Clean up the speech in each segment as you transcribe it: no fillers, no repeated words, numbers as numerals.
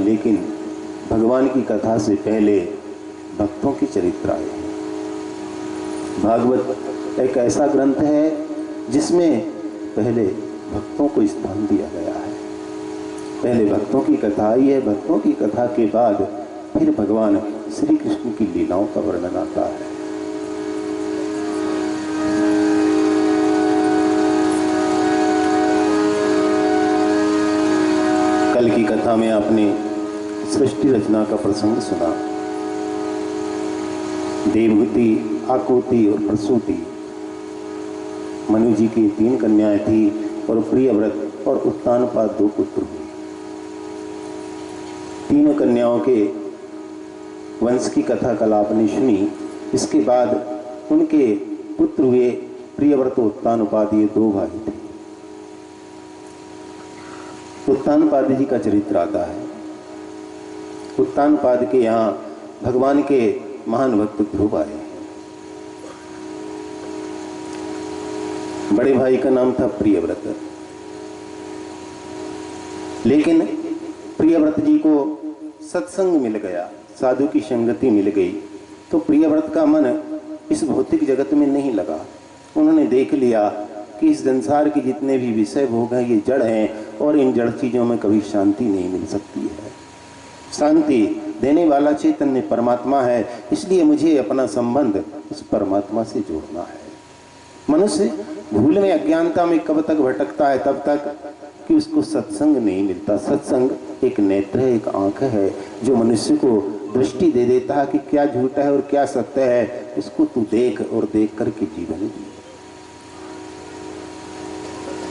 लेकिन भगवान की कथा से पहले भक्तों के चरित्र आए हैं। भागवत एक ऐसा ग्रंथ है जिसमें पहले भक्तों को स्थान दिया गया है। पहले भक्तों की कथा आई है, भक्तों की कथा के बाद फिर भगवान श्री कृष्ण की लीलाओं का वर्णन आता है। कल की कथा में आपने सृष्टि रचना का प्रसंग सुना। देवहूति, आकुति और प्रसूति मनु जी की 3 कन्याएं थी और प्रियव्रत और उत्तानपाद 2 पुत्र हुए। तीनों कन्याओं के वंश की कथा कल आपने सुनी। इसके बाद उनके पुत्र हुए प्रियव्रत और उत्तानपाद, ये 2 भाई थे। उत्तानपाद जी का चरित्र आता है। उत्तानपाद के यहाँ भगवान के महान भक्त ध्रुव आए। बड़े भाई का नाम था प्रियव्रत, लेकिन प्रियव्रत जी को सत्संग मिल गया, साधु की संगति मिल गई, तो प्रियव्रत का मन इस भौतिक जगत में नहीं लगा। उन्होंने देख लिया कि इस संसार के जितने भी विषय भोग हैं ये जड़ हैं और इन जड़ चीजों में कभी शांति नहीं मिल सकती है। शांति देने वाला चैतन्य परमात्मा है, इसलिए मुझे अपना संबंध उस परमात्मा से जोड़ना है। मनुष्य भूल में, अज्ञानता में कब तक भटकता है? तब तक कि उसको सत्संग नहीं मिलता। सत्संग एक नेत्र है, एक आंख है जो मनुष्य को दृष्टि दे देता है कि क्या झूठ है और क्या सत्य है। इसको तू देख और देख करके जीवन जी।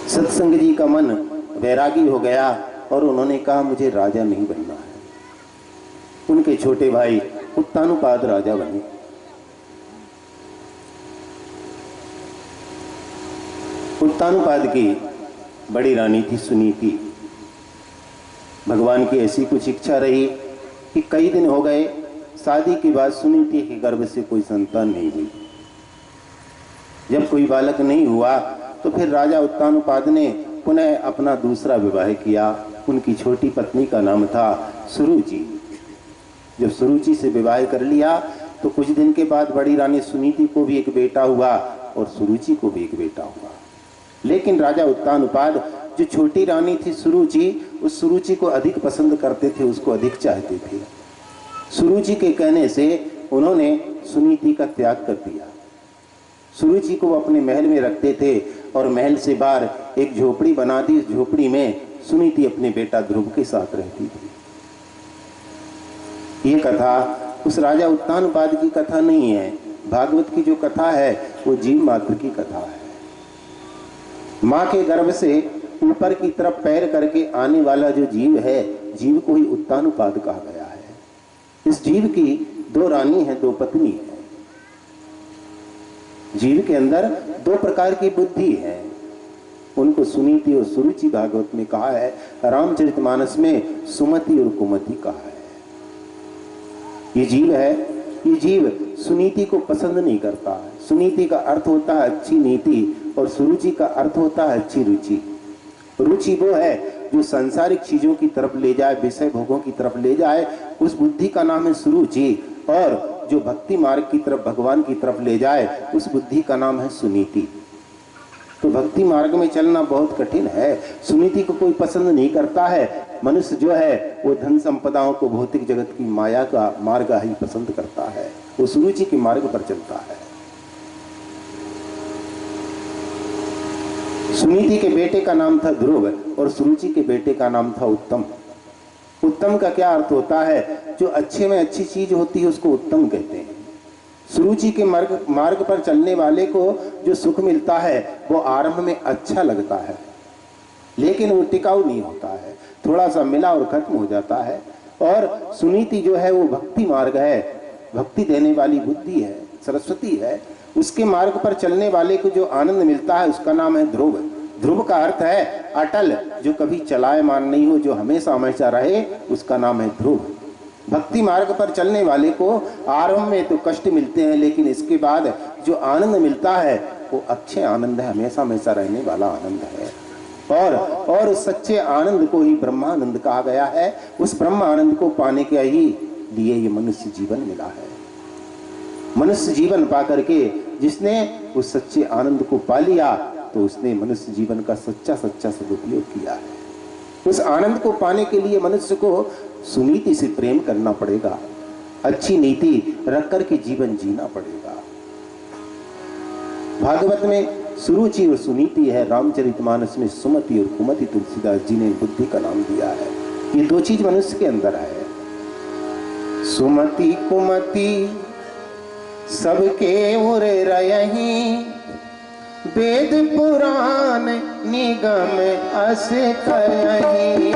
सत्संग जी का मन वैरागी हो गया और उन्होंने कहा मुझे राजा नहीं बनना है। उनके छोटे भाई उत्तानुपाद राजा बने। उत्तानुपाद की बड़ी रानी थी सुनीति। भगवान की ऐसी कुछ इच्छा रही कि कई दिन हो गए शादी के बाद सुनीति के गर्भ से कोई संतान नहीं हुई। जब कोई बालक नहीं हुआ तो फिर राजा उत्तानुपाद ने पुनः अपना दूसरा विवाह किया। उनकी छोटी पत्नी का नाम था सुरुचि। जब सुरुचि से विवाह कर लिया तो कुछ दिन के बाद बड़ी रानी सुनीति को भी एक बेटा हुआ और सुरुचि को भी एक बेटा हुआ। लेकिन राजा उत्तानुपाद जो छोटी रानी थी सुरुचि, उस सुरुचि को अधिक पसंद करते थे, उसको अधिक चाहते थे। सुरुचि के कहने से उन्होंने सुनीति का त्याग कर दिया। सुरुचि को अपने महल में रखते थे और महल से बाहर एक झोपड़ी बना दी। इस झोपड़ी में सुनीति अपने बेटा ध्रुव के साथ रहती थी। ये कथा उस राजा उत्तानुपाद की कथा नहीं है। भागवत की जो कथा है वो जीव मात्र की कथा है। माँ के गर्भ से ऊपर की तरफ पैर करके आने वाला जो जीव है, जीव को ही उत्तानुपाद कहा गया है। इस जीव की 2 रानी है, 2 पत्नी है। जीव के अंदर 2 प्रकार की बुद्धि है। उनको सुनीति और सुरुचि भागवत में कहा है। रामचरितमानस में सुमति और कुमति कहा है। ये जीव है, ये जीव सुनीति को पसंद नहीं करता है। सुनीति का अर्थ होता है अच्छी नीति और सुरुचि का अर्थ होता है अच्छी रुचि। रुचि वो है जो सांसारिक चीजों की तरफ ले जाए, विषय भोगों की तरफ ले जाए, उस बुद्धि का नाम है सुरुचि। और जो भक्ति मार्ग की तरफ, भगवान की तरफ ले जाए, उस बुद्धि का नाम है सुनीति। तो भक्ति मार्ग में चलना बहुत कठिन है। सुनीति को कोई पसंद नहीं करता है। मनुष्य जो है वो धन संपदाओं को, भौतिक जगत की माया का मार्ग ही पसंद करता है। वो सुरुचि के मार्ग पर चलता है। सुनीति के बेटे का नाम था ध्रुव और सुरुचि के बेटे का नाम था उत्तम। उत्तम का क्या अर्थ होता है? जो अच्छे में अच्छी चीज होती है उसको उत्तम कहते हैं। सुरुचि के मार्ग पर चलने वाले को जो सुख मिलता है वो आरंभ में अच्छा लगता है, लेकिन वो टिकाऊ नहीं होता है। थोड़ा सा मिला और खत्म हो जाता है। और सुनीति जो है वो भक्ति मार्ग है, भक्ति देने वाली बुद्धि है, सरस्वती है। उसके मार्ग पर चलने वाले को जो आनंद मिलता है उसका नाम है ध्रुव। ध्रुव का अर्थ है अटल, जो कभी चलायमान नहीं हो, जो हमेशा हमेशा रहे, उसका नाम है ध्रुव। भक्ति मार्ग पर चलने वाले को आरंभ में तो कष्ट मिलते हैं, लेकिन इसके बाद जो आनंद मिलता है वो अच्छे आनंद है, हमेशा हमेशा रहने वाला आनंद है। और उस सच्चे आनंद को ही ब्रह्मानंद कहा गया है। उस ब्रह्मानंद को पाने के ही लिए ये मनुष्य जीवन मिला है। मनुष्य जीवन पा करके जिसने उस सच्चे आनंद को पा लिया तो उसने मनुष्य जीवन का सच्चा सदुपयोग किया है। उस आनंद को पाने के लिए मनुष्य को सुनीति से प्रेम करना पड़ेगा, अच्छी नीति रख करके जीवन जीना पड़ेगा। भागवत में सुरुचि और सुनीति है, रामचरितमानस में सुमति और कुमति तुलसीदास जी ने बुद्धि का नाम दिया है। ये दो चीज मनुष्य के अंदर है। सुमति कुमति सबके उर रही, वेद पुराण निगम अस कहीं।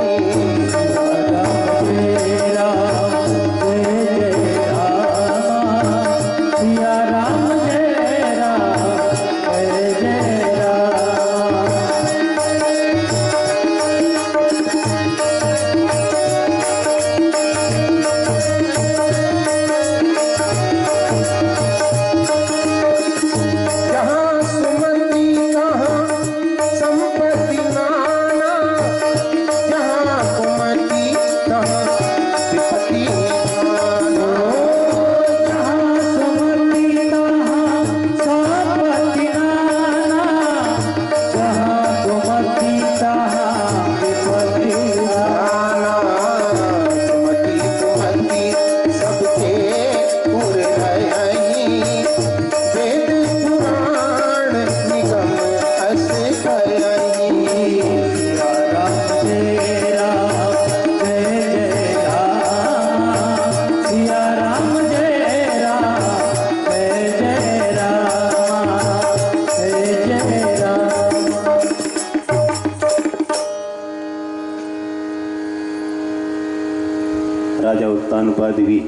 राजा उत्तानपाद भी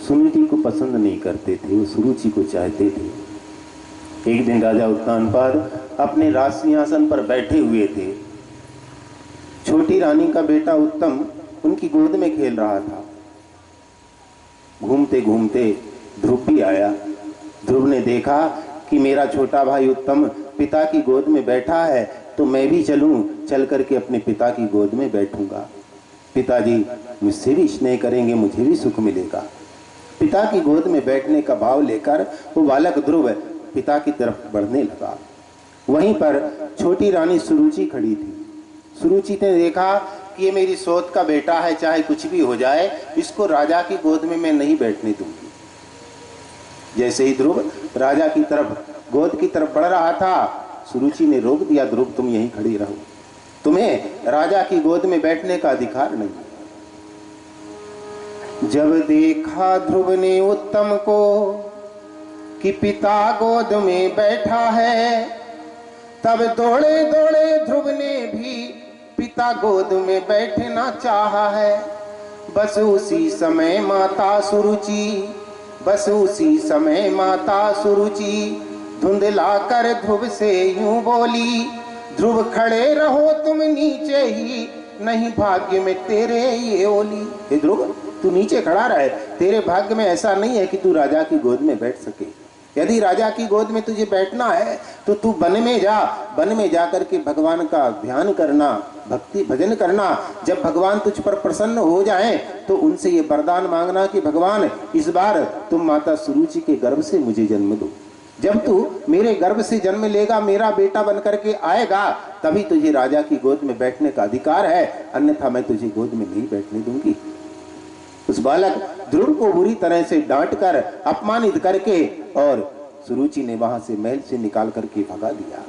सुनीति को पसंद नहीं करते थे, वो सुरुचि को चाहते थे। एक दिन राजा उत्तानपाद अपने राज सिंहासन पर बैठे हुए थे। छोटी रानी का बेटा उत्तम उनकी गोद में खेल रहा था। घूमते घूमते ध्रुव भी आया। ध्रुव ने देखा कि मेरा छोटा भाई उत्तम पिता की गोद में बैठा है, तो मैं भी चलूं, चल करके अपने पिता की गोद में बैठूंगा। पिताजी मुझसे भी स्नेह करेंगे, मुझे भी सुख मिलेगा। पिता की गोद में बैठने का भाव लेकर वो बालक ध्रुव पिता की तरफ बढ़ने लगा। वहीं पर छोटी रानी सुरुचि खड़ी थी। सुरुचि ने देखा कि ये मेरी सौत का बेटा है, चाहे कुछ भी हो जाए, इसको राजा की गोद में मैं नहीं बैठने दूंगी। जैसे ही ध्रुव राजा की तरफ गोद की तरफ बढ़ रहा था, सुरुचि ने रोक दिया, ध्रुव तुम यहीं खड़ी रहो, तुम्हें राजा की गोद में बैठने का अधिकार नहीं। जब देखा ध्रुव ने उत्तम को कि पिता गोद में बैठा है, तब दौड़े दौड़े ध्रुव ने भी पिता गोद में बैठना चाहा है। बस उसी समय माता सुरुचि धुंधला कर ध्रुव से यूं बोली, ध्रुव खड़े रहो तुम नीचे ही, नहीं भाग्य में तेरे ये ओली। हे ध्रुव, तू नीचे खड़ा रहे, तेरे भाग्य में ऐसा नहीं है कि तू राजा की गोद में बैठ सके। यदि राजा की गोद में तुझे बैठना है तो तू वन में जा करके भगवान का ध्यान करना, भक्ति भजन करना। जब भगवान तुझ पर प्रसन्न हो जाएं तो उनसे ये वरदान मांगना कि भगवान इस बार तुम माता सुरुचि के गर्भ से मुझे जन्म दो। जब तू मेरे गर्भ से जन्म लेगा, मेरा बेटा बन करके आएगा, तभी तुझे राजा की गोद में बैठने का अधिकार है, अन्यथा मैं तुझे गोद में नहीं बैठने दूंगी। उस बालक ध्रुव को बुरी तरह से डांट कर अपमानित करके और सुरुचि ने वहां से महल से निकाल करके भगा दिया।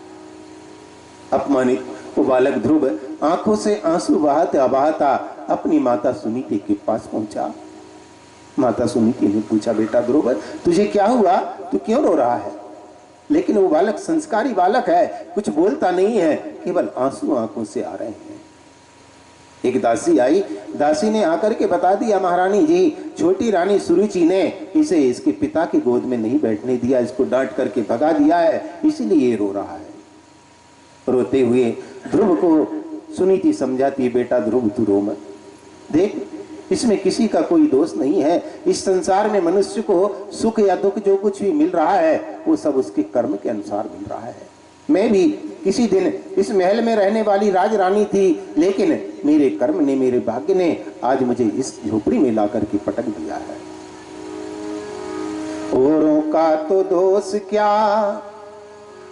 अपमानित वो बालक ध्रुव आंखों से आंसू बहाता अपनी माता सुनीति के पास पहुंचा। माता सुनीति ने पूछा, बेटा ध्रुव तुझे क्या हुआ, तू क्यों रो रहा है? लेकिन वो बालक संस्कारी बालक है, कुछ बोलता नहीं है, केवल आंसू आंखों से आ रहे हैं। एक दासी आई, दासी ने आकर के बता दिया, महारानी जी छोटी रानी सुरुचि ने इसे इसके पिता की गोद में नहीं बैठने दिया, इसको डांट करके भगा दिया है, इसीलिए ये रो रहा है। रोते हुए ध्रुव को सुनीति समझाती है, बेटा ध्रुव तू रो मत, देख इसमें किसी का कोई दोष नहीं है। इस संसार में मनुष्य को सुख या दुख जो कुछ भी मिल रहा है वो सब उसके कर्म के अनुसार मिल रहा है। मैं भी किसी दिन इस महल में रहने वाली राजरानी थी, लेकिन मेरे कर्म ने, मेरे भाग्य ने आज मुझे इस झोपड़ी में लाकर के पटक दिया है। औरों का तो दोष क्या,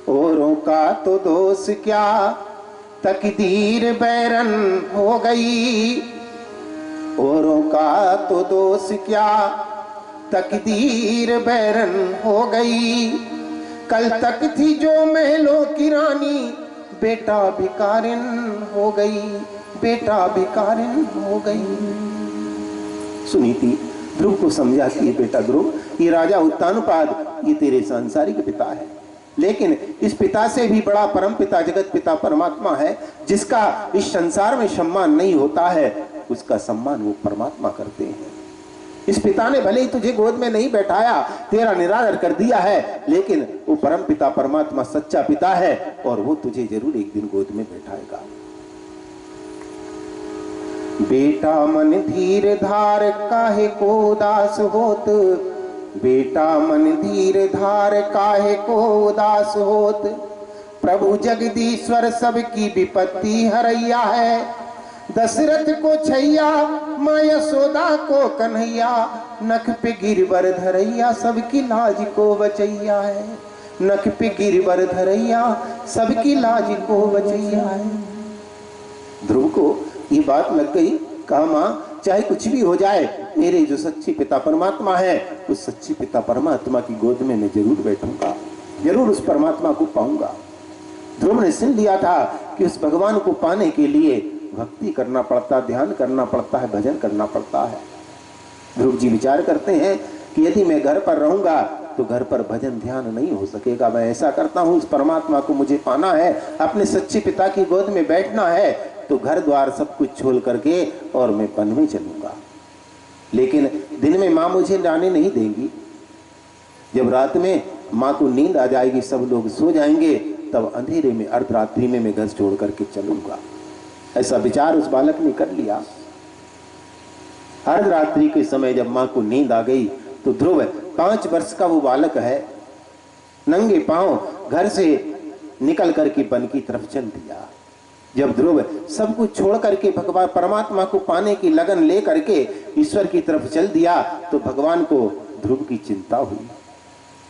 औरों का तो दोष क्या, तकदीर बैरन हो गई। औरों का तो दोष क्या, तकदीर बैरन हो गई। कल तक थी जो महलों की रानी, बेटा भिखारिन हो गई, बेटा भिखारिन हो गई। सुनीति ध्रुव को समझा कि ये बेटा ध्रुव, ये राजा उत्तानपाद ये तेरे सांसारिक पिता है, लेकिन इस पिता से भी बड़ा परम पिता जगत पिता परमात्मा है, जिसका इस संसार में सम्मान नहीं होता है, उसका सम्मान वो परमात्मा करते हैं। इस पिता ने भले ही तुझे गोद में नहीं बैठाया, तेरा निरादर कर दिया है, लेकिन वो परम पिता परमात्मा सच्चा पिता है और वो तुझे जरूर एक दिन गोद में बैठाएगा। बेटा मन धीर धार काहे को उदास होत, बेटा मन धीर धार काहे को उदास होत। प्रभु जगदीश्वर सबकी विपत्ति हरैया है, दशरथ को छैया माँ यशोदा को कन्हैया। नख पे गिरवर धरैया सबकी लाज को बचैया है, नख पे गिरवर धरैया सबकी लाज को बचैया है। ध्रुव को ये बात लग गई, कहा माँ चाहे कुछ भी हो जाए, मेरे जो सच्ची पिता परमात्मा है, उस सच्ची पिता परमात्मा की गोद में मैं जरूर बैठूंगा, जरूर उस परमात्मा को पाऊंगा। ध्रुव ने सुन लिया था कि उस भगवान को पाने के लिए भक्ति करना पड़ता, ध्यान करना पड़ता है, भजन करना पड़ता है। ध्रुव जी विचार करते हैं कि यदि मैं घर पर रहूंगा तो घर पर भजन ध्यान नहीं हो सकेगा। मैं ऐसा करता हूं, इस परमात्मा को मुझे पाना है, अपने सच्चे पिता की गोद में बैठना है, तो घर द्वार सब कुछ छोड़ करके और मैं वन में चलूंगा। लेकिन दिन में माँ मुझे जाने नहीं देंगी। जब रात में माँ को नींद आ जाएगी, सब लोग सो जाएंगे, तब अंधेरे में अर्धरात्रि में मैं घर छोड़ करके चलूंगा। ऐसा विचार उस बालक ने कर लिया। अर्धरात्रि के समय जब माँ को नींद आ गई तो ध्रुव 5 वर्ष का वो बालक है, नंगे पांव घर से निकल करके वन की तरफ चल दिया। जब ध्रुव सब कुछ छोड़ करके भगवान परमात्मा को पाने की लगन ले करके ईश्वर की तरफ चल दिया, तो भगवान को ध्रुव की चिंता हुई।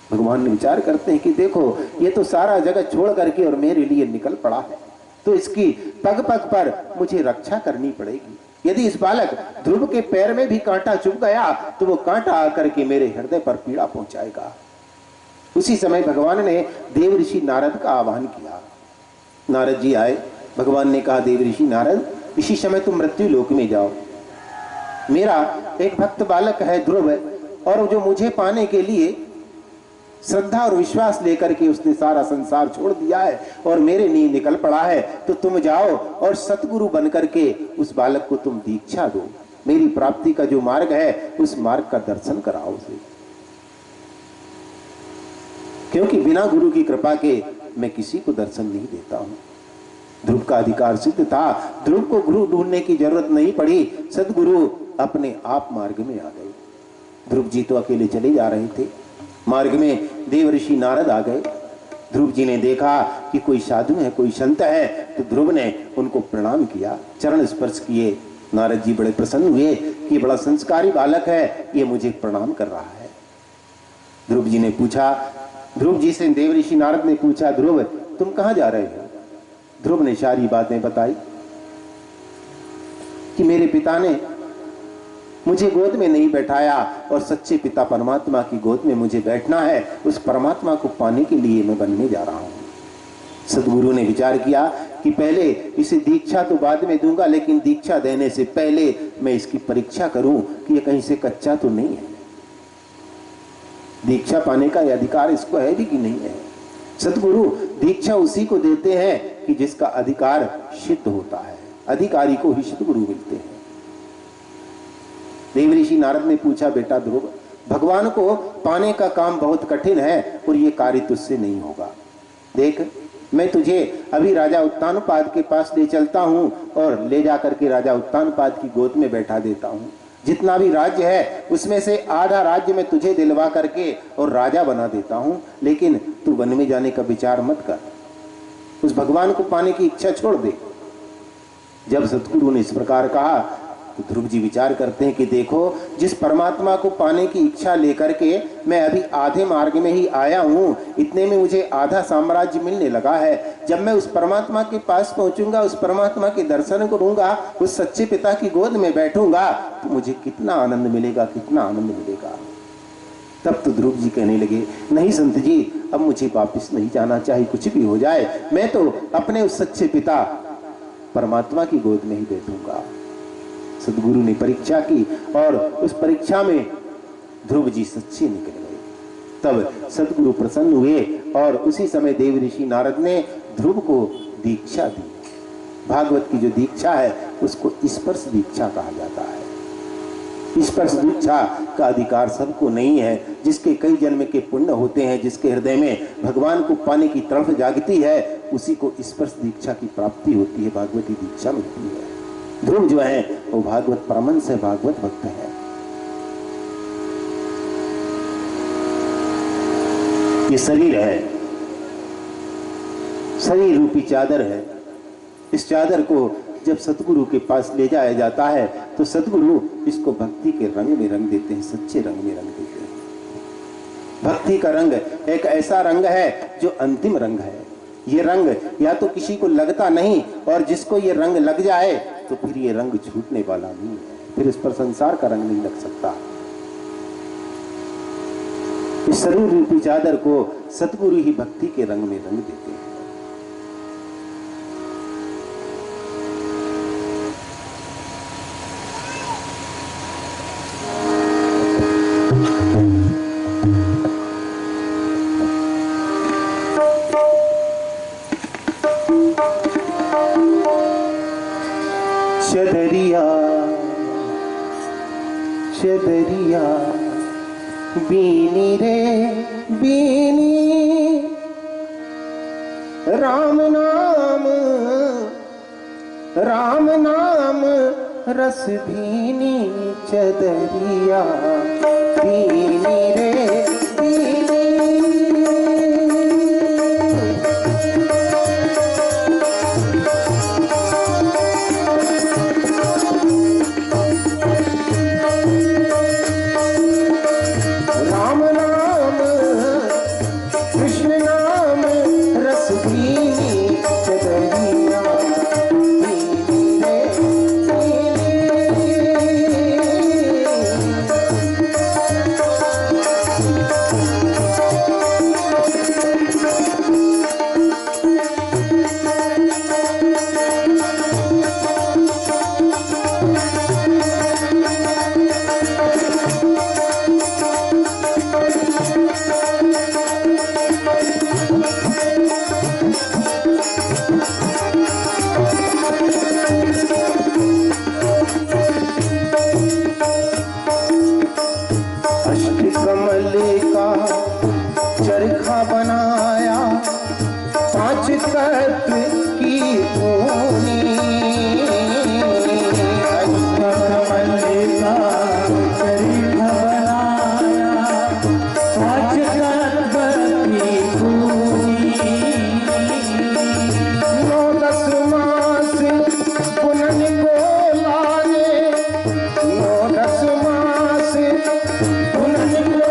भगवान ने विचार करते हैं कि देखो ये तो सारा जगत छोड़ करके और मेरे लिए निकल पड़ा है, तो इसकी पग पग पर मुझे रक्षा करनी पड़ेगी। यदि इस बालक ध्रुव के पैर में भी कांटा चुभ गया तो वो कांटा आकर के मेरे हृदय पर पीड़ा पहुंचाएगा। उसी समय भगवान ने देव ऋषि नारद का आह्वान किया। नारद जी आए। भगवान ने कहा, देव ऋषि नारद, इसी समय तुम मृत्यु लोक में जाओ। मेरा एक भक्त बालक है ध्रुव, और जो मुझे पाने के लिए श्रद्धा और विश्वास लेकर के उसने सारा संसार छोड़ दिया है और मेरे लिए निकल पड़ा है, तो तुम जाओ और सतगुरु बन करके उस बालक को तुम दीक्षा दो। मेरी प्राप्ति का जो मार्ग है उस मार्ग का दर्शन कराओ उसे, क्योंकि बिना गुरु की कृपा के मैं किसी को दर्शन नहीं देता हूं। ध्रुव का अधिकार सिद्ध था, ध्रुव को गुरु ढूंढने की जरूरत नहीं पड़ी, सदगुरु अपने आप मार्ग में आ गए। ध्रुव जी तो अकेले चले जा रहे थे, मार्ग में देव ऋषि नारद आ गए। ध्रुव जी ने देखा कि कोई साधु है, कोई संत है, तो ध्रुव ने उनको प्रणाम किया, चरण स्पर्श किए। नारद जी बड़े प्रसन्न हुए कि बड़ा संस्कारी बालक है, ये मुझे प्रणाम कर रहा है। ध्रुव जी ने पूछा, ध्रुव जी से देव ऋषि नारद ने पूछा, ध्रुव तुम कहां जा रहे हो? ध्रुव ने सारी बातें बताई कि मेरे पिता ने मुझे गोद में नहीं बैठाया और सच्चे पिता परमात्मा की गोद में मुझे बैठना है, उस परमात्मा को पाने के लिए मैं बनने जा रहा हूं। सदगुरु ने विचार किया कि पहले इसे दीक्षा तो बाद में दूंगा, लेकिन दीक्षा देने से पहले मैं इसकी परीक्षा करूं कि ये कहीं से कच्चा तो नहीं है, दीक्षा पाने का अधिकार इसको है भी कि नहीं है। सदगुरु दीक्षा उसी को देते हैं कि जिसका अधिकार सिद्ध होता है, अधिकारी को ही सदगुरु मिलते हैं। देव ऋषि नारद ने पूछा, बेटा ध्रुव, भगवान को पाने का काम बहुत कठिन है और ये कार्य तुझसे नहीं होगा। देख, मैं तुझे अभी राजा उत्तानपाद के पास ले चलता हूं और ले जाकर के राजा उत्तानपाद की गोद में बैठा देता हूं। जितना भी राज्य है उसमें से आधा राज्य मैं तुझे दिलवा करके और राजा बना देता हूं, लेकिन तू वन में जाने का विचार मत कर। उस भगवान को पाने की इच्छा छोड़ दे। जब सतगुरु ने इस प्रकार कहा तो ध्रुव जी विचार करते हैं कि देखो, जिस परमात्मा को पाने की इच्छा लेकर के मैं अभी आधे मार्ग में ही आया हूं, इतने में मुझे आधा साम्राज्य मिलने लगा है। जब मैं उस परमात्मा के पास पहुंचूंगा, उस परमात्मा के दर्शन करूंगा, उस सच्चे पिता की गोद में बैठूंगा, तो मुझे कितना आनंद मिलेगा, कितना आनंद मिलेगा। तब तो ध्रुव जी कहने लगे, नहीं संत जी, अब मुझे वापिस नहीं जाना, चाहे कुछ भी हो जाए, मैं तो अपने उस सच्चे पिता परमात्मा की गोद में ही बैठूंगा। सदगुरु ने परीक्षा की और उस परीक्षा में ध्रुव जी सच्चे निकल गए। तब सदगुरु प्रसन्न हुए और उसी समय देव ऋषि नारद ने ध्रुव को दीक्षा दी। भागवत की जो दीक्षा है उसको स्पर्श दीक्षा कहा जाता है। स्पर्श दीक्षा का अधिकार सबको नहीं है। जिसके कई जन्म के पुण्य होते हैं, जिसके हृदय में भगवान को पाने की तड़फ जागती है, उसी को स्पर्श दीक्षा की प्राप्ति होती है, भागवती दीक्षा मिलती है। ध्रुव जो है वो भागवत परमहंस है, भागवत भक्त है। ये शरीर है, शरीर रूपी चादर है। इस चादर को जब सतगुरु के पास ले जाया जाता है तो सतगुरु इसको भक्ति के रंग में रंग देते हैं, सच्चे रंग में रंग देते हैं। भक्ति का रंग एक ऐसा रंग है जो अंतिम रंग है। ये रंग या तो किसी को लगता नहीं, और जिसको ये रंग लग जाए तो फिर ये रंग छूटने वाला नहीं है, फिर इस पर संसार का रंग नहीं लग सकता। इस शरीर रूपी चादर को सतगुरु ही भक्ति के रंग में रंग देते हैं। चदरिया चदरिया बीनी रे बीनी, राम नाम रस भीनी, चदरिया बीनी रे बीनी। चरखा बनाया 5 तत्व की धूनी, कमल का चरखा बनाया 5 तत्व की धूनी। 9-10 मास पुनन को लाए, 9-10 मास पुनन को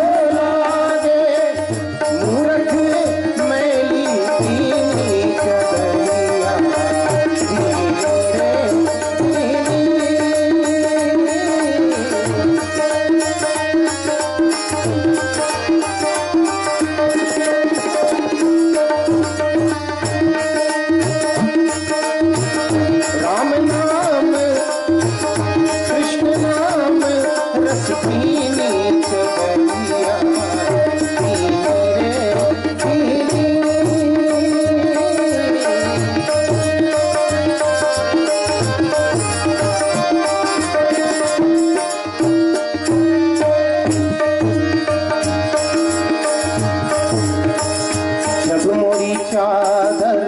चादर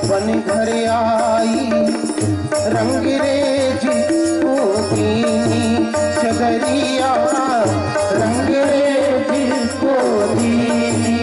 बन घर आई, रंगरेज को दीनी, चदरिया रंगरेज को दीनी।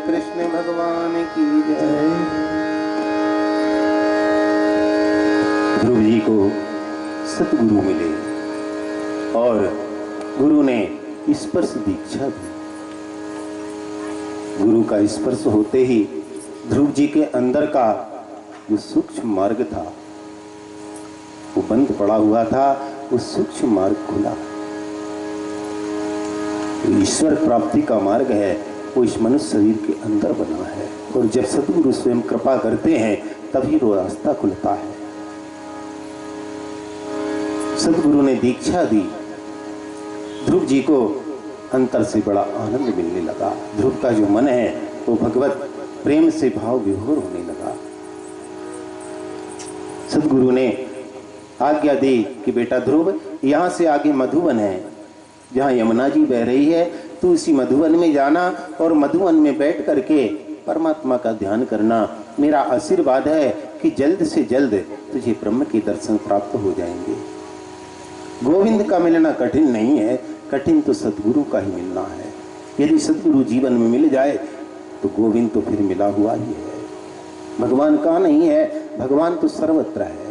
कृष्ण भगवान की जय। ध्रुव जी को सतगुरु मिले और गुरु ने स्पर्श दीक्षा दी। गुरु का स्पर्श होते ही ध्रुव जी के अंदर का जो सूक्ष्म मार्ग था वो बंद पड़ा हुआ था, वो सूक्ष्म मार्ग खुला। ईश्वर प्राप्ति का मार्ग है वो इस मनुष्य शरीर के अंदर बना है और जब सतगुरु स्वयं कृपा करते हैं तभी वो रास्ता खुलता है। सतगुरु ने दीक्षा दी, ध्रुव जी को अंतर से बड़ा आनंद मिलने लगा। ध्रुव का जो मन है वो भगवत प्रेम से भाव विभोर होने लगा। सतगुरु ने आज्ञा दी कि बेटा ध्रुव, यहाँ से आगे मधुवन है, जहाँ यमुना जी बह रही है, तू इसी मधुवन में जाना और मधुवन में बैठ करके परमात्मा का ध्यान करना। मेरा आशीर्वाद है कि जल्द से जल्द तुझे ब्रह्म के दर्शन प्राप्त हो जाएंगे। गोविंद का मिलना कठिन नहीं है, कठिन तो सतगुरु का ही मिलना है। यदि सतगुरु जीवन में मिल जाए तो गोविंद तो फिर मिला हुआ ही है। भगवान का नहीं है, भगवान तो सर्वत्र है।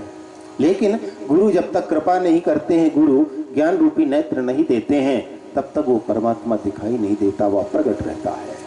लेकिन गुरु जब तक कृपा नहीं करते हैं, गुरु ज्ञान रूपी नेत्र नहीं देते हैं, तब तक वो परमात्मा दिखाई नहीं देता, वह प्रकट रहता है।